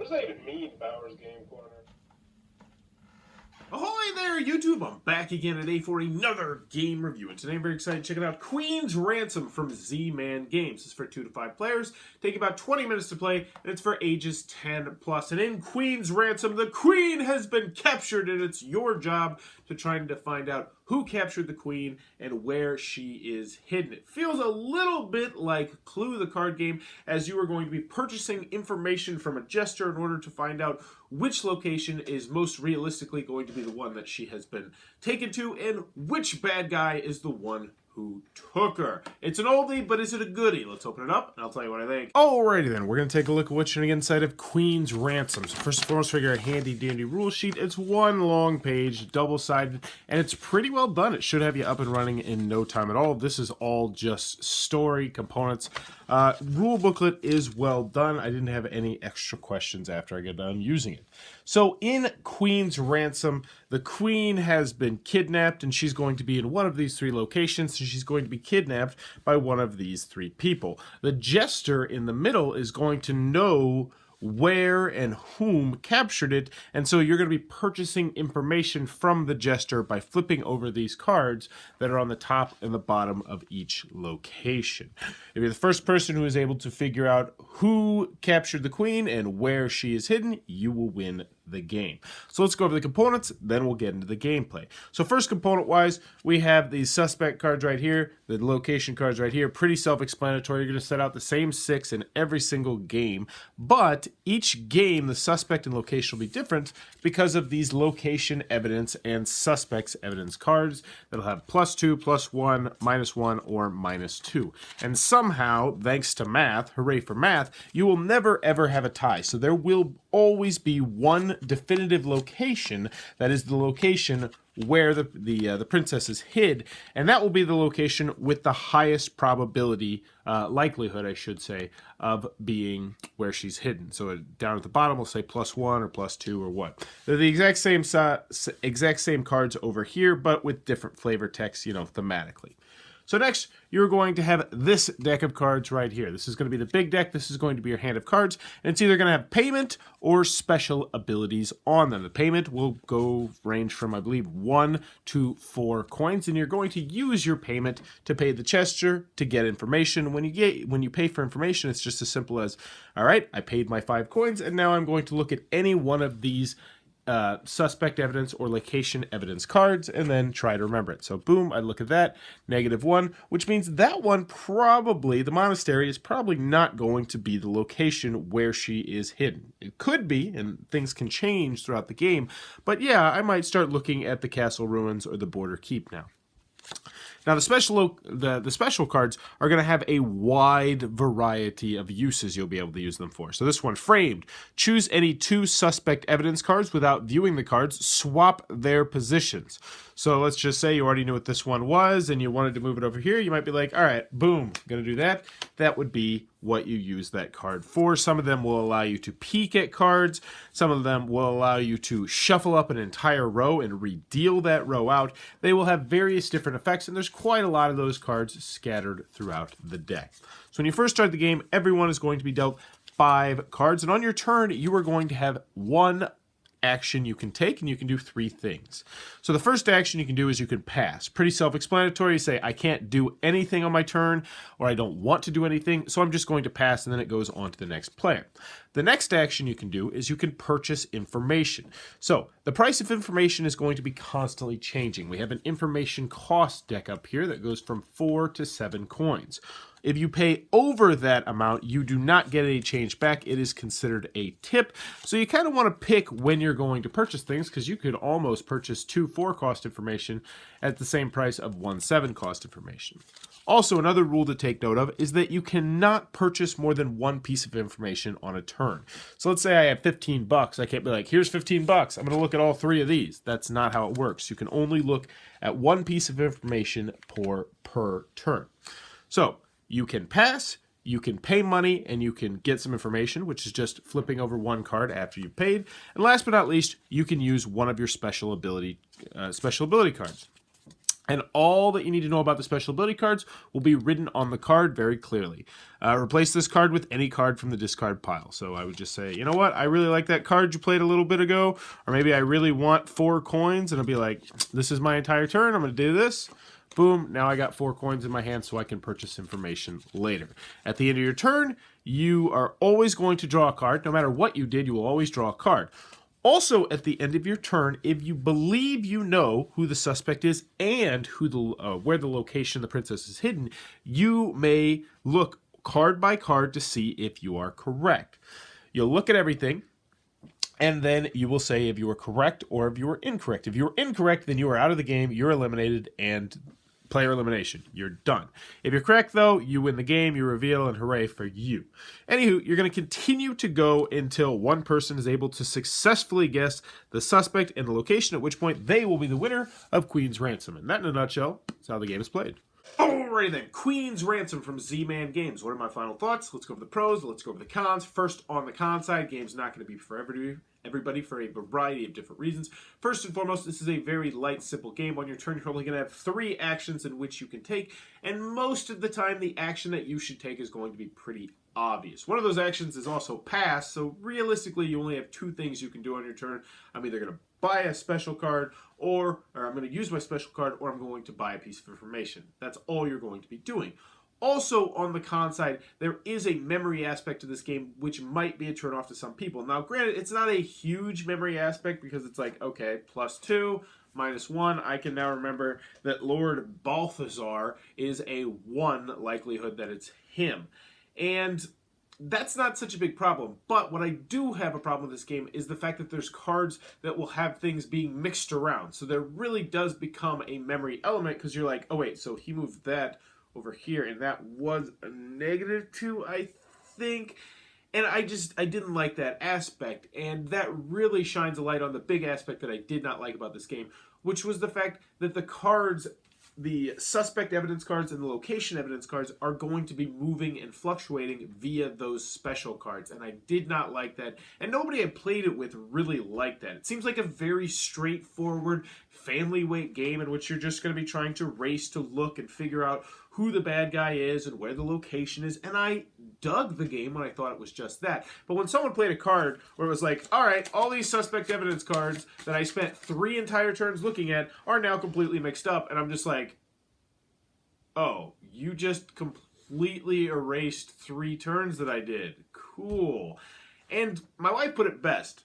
What does that even mean, Bowers Game Corner? Ahoy there, YouTube! I'm back again today for another game review, and today I'm very excited to check out Queen's Ransom from Z-Man Games. It's for 2 to 5 players, take about 20 minutes to play, and it's for ages 10 plus. And in Queen's Ransom, the Queen has been captured, and it's your job to try to find out who captured the Queen and where she is hidden. It feels a little bit like Clue, the card game, as you are going to be purchasing information from a jester in order to find out which location is most realistically going to be the one that she has been taken to, and which bad guy is the one who took her. It's an oldie, but is it a goodie? Let's open it up, and I'll tell you what I think. Alrighty then, we're going to take a look at what's inside of Queen's Ransom. So first and foremost, figure a handy-dandy rule sheet. It's one long page, double-sided, and it's pretty well done. It should have you up and running in no time at all. This is all just story components. Rule booklet is well done. I didn't have any extra questions after I get done using it. So in Queen's Ransom, the Queen has been kidnapped, and she's going to be in one of these 3 locations. So she's going to be kidnapped by one of these 3 people. The jester in the middle is going to know where and whom captured it, and so you're going to be purchasing information from the jester by flipping over these cards that are on the top and the bottom of each location. If you're the first person who is able to figure out who captured the Queen and where she is hidden, you will win the game. So let's go over the components, then we'll get into the gameplay. So first component wise, we have these suspect cards right here, the location cards right here, pretty self-explanatory. You're going to set out the same 6 in every single game, but each game the suspect and location will be different because of these location evidence and suspects evidence cards that'll have +2, +1, -1, or -2. And somehow, thanks to math, hooray for math, you will never ever have a tie. So there will always be one definitive location that is the location where the princess is hid, and that will be the location with the highest probability, likelihood, I should say, of being where she's hidden. So down at the bottom, we'll say +1 or +2 or what. They're the exact same cards over here, but with different flavor text, thematically. So next, you're going to have this deck of cards right here. This is going to be the big deck. This is going to be your hand of cards, and it's either going to have payment or special abilities on them. The payment will range from, I believe, 1 to 4 coins, and you're going to use your payment to pay the jester to get information. When you pay for information, it's just as simple as, all right, I paid my 5 coins, and now I'm going to look at any one of these suspect evidence or location evidence cards and then try to remember it. So boom, I look at that, -1, which means that one probably, the monastery is probably not going to be the location where she is hidden. It could be, and things can change throughout the game, but yeah, I might start looking at the castle ruins or the border keep now. Now, the special cards are going to have a wide variety of uses you'll be able to use them for. So this one, framed. Choose any 2 suspect evidence cards without viewing the cards. Swap their positions. So let's just say you already knew what this one was and you wanted to move it over here. You might be like, all right, boom, going to do that. That would be what you use that card for. Some of them will allow you to peek at cards. Some of them will allow you to shuffle up an entire row and redeal that row out. They will have various different effects, and there's quite a lot of those cards scattered throughout the deck. So when you first start the game, everyone is going to be dealt 5 cards, and on your turn, you are going to have 1 action you can take, and you can do 3 things. So the first action you can do is you can pass. Pretty self-explanatory. You say, I can't do anything on my turn, or I don't want to do anything, so I'm just going to pass, and then it goes on to the next player. The next action you can do is you can purchase information. So the price of information is going to be constantly changing. We have an information cost deck up here that goes from 4 to 7 coins. If you pay over that amount, you do not get any change back. It is considered a tip. So you kind of want to pick when you're going to purchase things, because you could almost purchase 2 4-cost information at the same price of 1 7-cost information. Also, another rule to take note of is that you cannot purchase more than 1 piece of information on a turn. So let's say I have 15 bucks. I can't be like, here's 15 bucks. I'm going to look at all 3 of these. That's not how it works. You can only look at 1 piece of information per turn. So you can pass, you can pay money, and you can get some information, which is just flipping over 1 card after you've paid. And last but not least, you can use one of your special ability cards. And all that you need to know about the special ability cards will be written on the card very clearly. Replace this card with any card from the discard pile. So I would just say, you know what? I really like that card you played a little bit ago. Or maybe I really want 4 coins. And I'll be like, this is my entire turn. I'm going to do this. Boom. Now I got 4 coins in my hand so I can purchase information later. At the end of your turn, you are always going to draw a card. No matter what you did, you will always draw a card. Also, at the end of your turn, if you believe you know who the suspect is and who where the location of the princess is hidden, you may look card by card to see if you are correct. You'll look at everything, and then you will say if you are correct or if you are incorrect. If you are incorrect, then you are out of the game, you're eliminated, and player elimination. You're done. If you're correct, though, you win the game, you reveal, and hooray for you. Anywho, you're going to continue to go until one person is able to successfully guess the suspect and the location, at which point they will be the winner of Queen's Ransom. And that, in a nutshell, is how the game is played. Alrighty then, Queen's Ransom from Z-Man Games. What are my final thoughts? Let's go over the pros, let's go over the cons. First, on the con side, game's not going to be for everybody for a variety of different reasons. First and foremost, this is a very light, simple game. On your turn, you're only going to have 3 actions in which you can take, and most of the time, the action that you should take is going to be pretty obvious. One of those actions is also pass, so realistically, you only have 2 things you can do on your turn. I'm either going to buy a special card, or I'm going to use my special card, or I'm going to buy a piece of information. That's all you're going to be doing. Also, on the con side, there is a memory aspect to this game, which might be a turnoff to some people. Now, granted, it's not a huge memory aspect, because it's like, okay, +2, -1. I can now remember that Lord Balthazar is a 1 likelihood that it's him. And that's not such a big problem, but what I do have a problem with this game is the fact that there's cards that will have things being mixed around. So there really does become a memory element, because you're like, oh wait, so he moved that over here, and that was a -2, I think. And I didn't like that aspect, and that really shines a light on the big aspect that I did not like about this game, which was the fact that the cards, the suspect evidence cards and the location evidence cards, are going to be moving and fluctuating via those special cards, and I did not like that, and nobody I played it with really liked that. It seems like a very straightforward family weight game in which you're just going to be trying to race to look and figure out who the bad guy is and where the location is, and I dug the game when I thought it was just that. But when someone played a card where it was like, alright, all these suspect evidence cards that I spent 3 entire turns looking at are now completely mixed up, and I'm just like, oh, you just completely erased 3 turns that I did. Cool. And my wife put it best.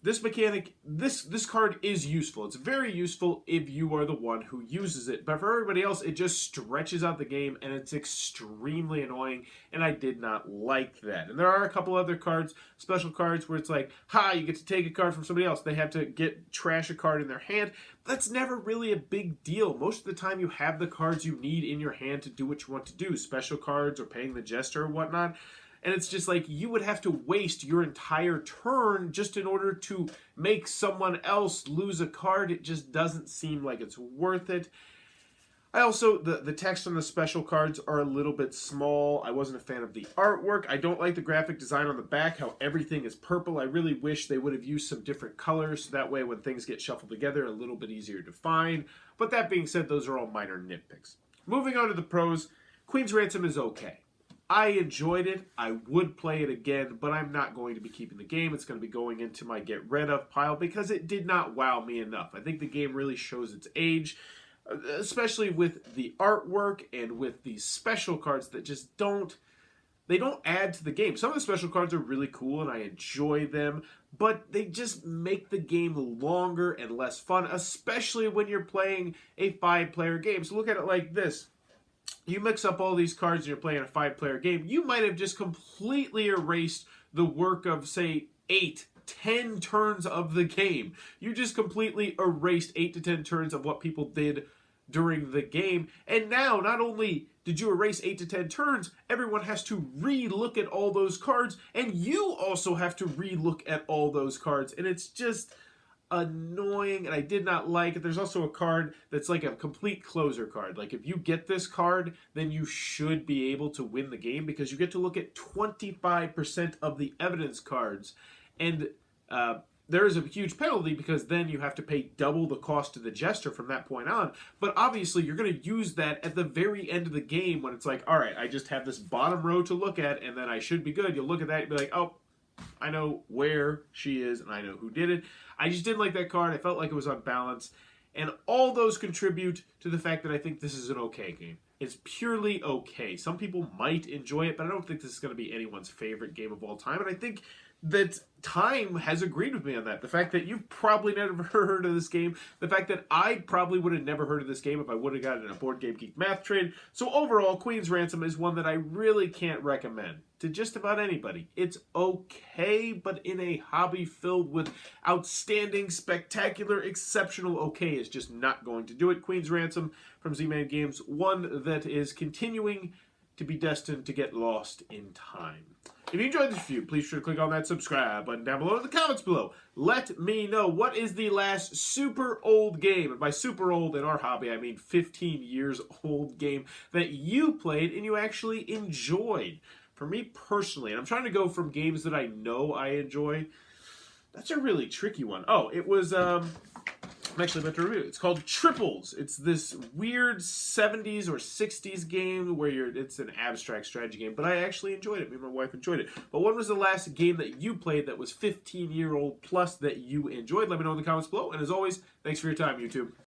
This mechanic, this card is useful. It's very useful if you are the one who uses it. But for everybody else, it just stretches out the game, and it's extremely annoying, and I did not like that. And there are a couple other cards, special cards, where it's like, you get to take a card from somebody else. They have to trash a card in their hand. That's never really a big deal. Most of the time, you have the cards you need in your hand to do what you want to do. Special cards or paying the jester or whatnot. And it's just like, you would have to waste your entire turn just in order to make someone else lose a card. It just doesn't seem like it's worth it. I also, the text on the special cards are a little bit small. I wasn't a fan of the artwork. I don't like the graphic design on the back, how everything is purple. I really wish they would have used some different colors, so that way when things get shuffled together, a little bit easier to find. But that being said, those are all minor nitpicks. Moving on to the pros, Queen's Ransom is okay. I enjoyed it. I would play it again, but I'm not going to be keeping the game. It's going to be going into my get rid of pile because it did not wow me enough. I think the game really shows its age, especially with the artwork and with these special cards that just don't add to the game. Some of the special cards are really cool and I enjoy them, but they just make the game longer and less fun, especially when you're playing a 5-player game. So look at it like this. You mix up all these cards and you're playing a 5-player game, you might have just completely erased the work of, say, 8, 10 turns of the game. You just completely erased 8 to 10 turns of what people did during the game. And now, not only did you erase 8 to 10 turns, everyone has to re-look at all those cards, and you also have to re-look at all those cards. And it's just annoying, and I did not like it. There's also a card that's like a complete closer card. Like, if you get this card, then you should be able to win the game because you get to look at 25% of the evidence cards. And there is a huge penalty because then you have to pay double the cost to the jester from that point on. But obviously, you're going to use that at the very end of the game when it's like, all right, I just have this bottom row to look at, and then I should be good. You'll look at that and be like, oh, I know where she is, and I know who did it. I just didn't like that card. I felt like it was unbalanced. And all those contribute to the fact that I think this is an okay game. It's purely okay. Some people might enjoy it, but I don't think this is going to be anyone's favorite game of all time. And I think that time has agreed with me on that. The fact that you've probably never heard of this game. The fact that I probably would have never heard of this game if I would have gotten it in a Board Game Geek math trade. So overall, Queen's Ransom is one that I really can't recommend to just about anybody. It's okay, but in a hobby filled with outstanding, spectacular, exceptional okay is just not going to do it. Queen's Ransom from Z-Man Games, one that is continuing to be destined to get lost in time. If you enjoyed this review, please be sure to click on that subscribe button down below in the comments below. Let me know what is the last super old game, and by super old in our hobby, I mean 15 years old game that you played and you actually enjoyed. For me personally, and I'm trying to go from games that I know I enjoy, that's a really tricky one. Oh, it was, I'm actually meant to review it. It's called Triples. It's this weird 70s or 60s game where it's an abstract strategy game, but I actually enjoyed it. Me and my wife enjoyed it. But when was the last game that you played that was 15-year-old plus that you enjoyed? Let me know in the comments below. And as always, thanks for your time, YouTube.